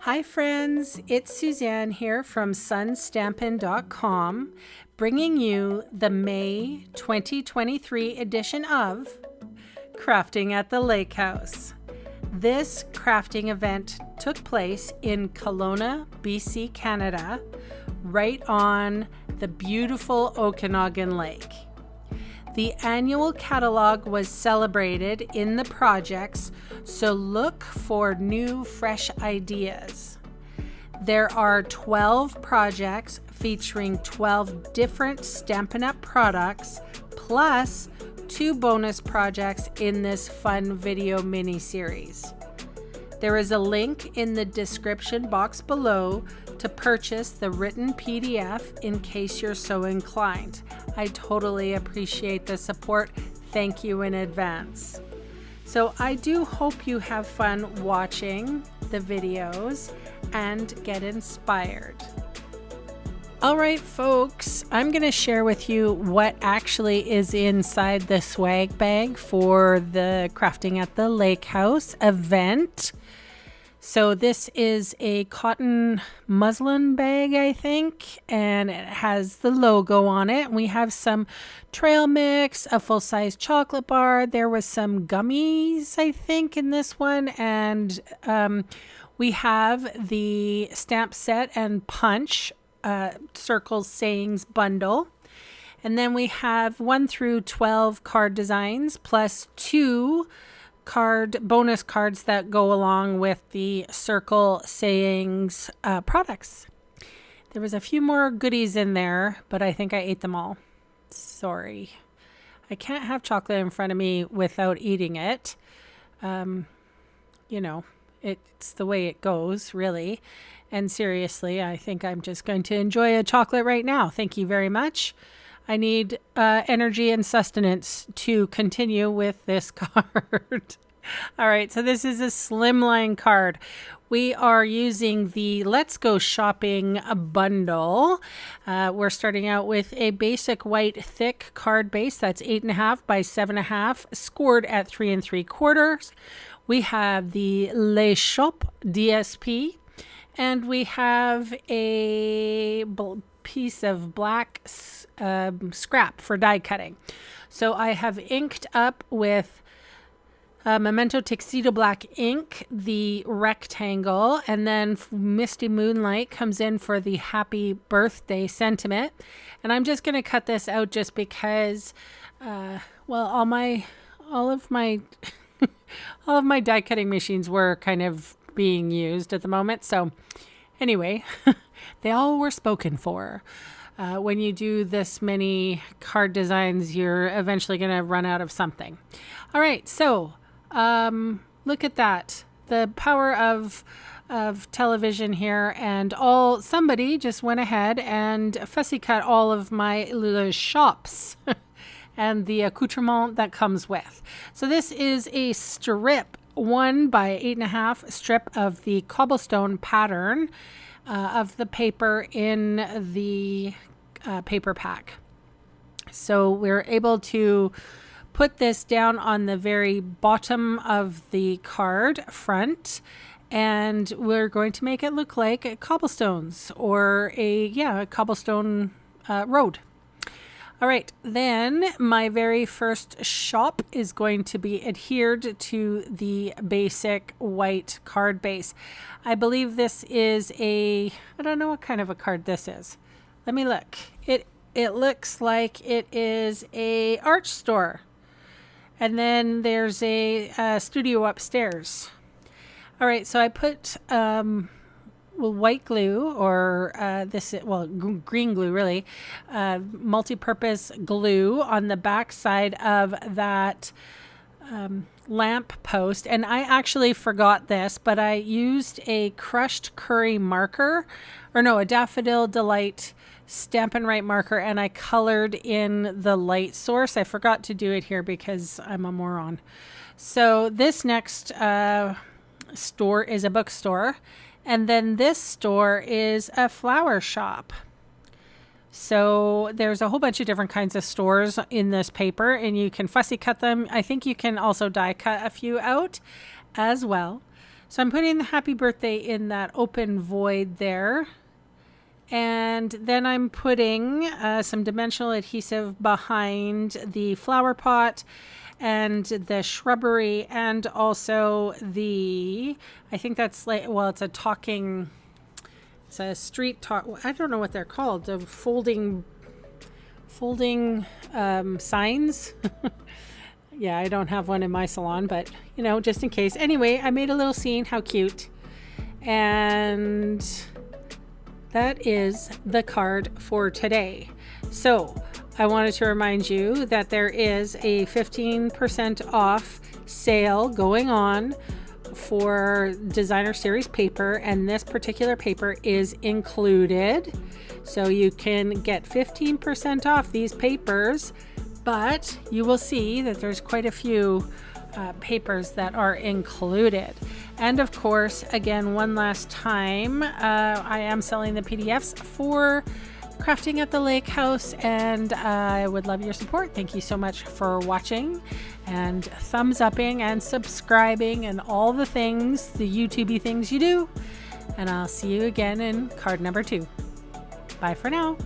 Hi friends, it's Suzanne here from SuNN.com, bringing you the May 2023 edition of Crafting at the Lake House. This crafting event took place in Kelowna, BC, Canada, right on the beautiful Okanagan Lake. The annual catalog was celebrated in the projects, so look for new, fresh ideas. There are 12 projects featuring 12 different Stampin' Up! Products, plus 2 bonus projects in this fun video mini-series. There is a link in the description box below to purchase the written PDF in case you're so inclined. I totally appreciate the support. Thank you in advance. So I do hope you have fun watching the videos and get inspired. All right, folks, I'm going to share with you what actually is inside the swag bag for the Crafting at the Lake House event. So this is a cotton muslin bag, I think, and it has the logo on it. We have some trail mix, a full-size chocolate bar. There was some gummies, I think, in this one. And we have the stamp set and punch circles sayings bundle. And then we have 1 through 12 card designs plus 2 bonus cards that go along with the circle sayings products. There was a few more goodies in there, but I think I ate them all. Sorry. I can't have chocolate in front of me without eating it. You know, it's the way it goes, really. And seriously, I think I'm just going to enjoy a chocolate right now. Thank you very much. I need energy and sustenance to continue with this card. All right, so this is a slimline card. We are using the Let's Go Shopping bundle. We're starting out with a basic white thick card base that's 8.5 by 7.5, scored at 3 3/4. We have the Les Shop DSP, and we have a piece of black scrap for die cutting. So I have inked up with Memento Tuxedo Black ink, the rectangle, and then Misty Moonlight comes in for the happy birthday sentiment. And I'm just going to cut this out just because, well, all of my die cutting machines were kind of being used at the moment. So anyway, they all were spoken for. When you do this many card designs, you're eventually going to run out of something. All right, so look at that. The power of television here, and somebody just went ahead and fussy cut all of my Le Shops and the accoutrement that comes with. So this is a strip, 1 by 8.5 strip of the cobblestone pattern of the paper in the paper pack. So we're able to put this down on the very bottom of the card front, and we're going to make it look like cobblestones or a cobblestone road. All right, then my very first shop is going to be adhered to the basic white card base. I believe this is I don't know what kind of a card this is. Let me look. It looks like it is a art store. And then there's a studio upstairs. All right, so I put white glue, or green glue, really, multi-purpose glue on the back side of that lamp post. And I actually forgot this, but I used a crushed curry marker, a Daffodil Delight Stampin' Right marker, and I colored in the light source. I forgot to do it here because I'm a moron. So this next store is a bookstore, and then this store is a flower shop. So there's a whole bunch of different kinds of stores in this paper, and you can fussy cut them. I think you can also die cut a few out as well. So I'm putting the happy birthday in that open void there. And then I'm putting some dimensional adhesive behind the flower pot and the shrubbery, and also the, I think that's like, well, it's a street talk, I don't know what they're called, the folding signs. Yeah, I don't have one in my salon, but you know, just in case. Anyway, I made a little scene. How cute. And that is the card for today. So I wanted to remind you that there is a 15% off sale going on for designer series paper, and this particular paper is included. So you can get 15% off these papers, but you will see that there's quite a few papers that are included. And of course, again, one last time, I am selling the PDFs for Crafting at the Lake House, and I would love your support. Thank you so much for watching and thumbs upping and subscribing and all the things, the YouTube-y things you do. And I'll see you again in card number 2. Bye for now.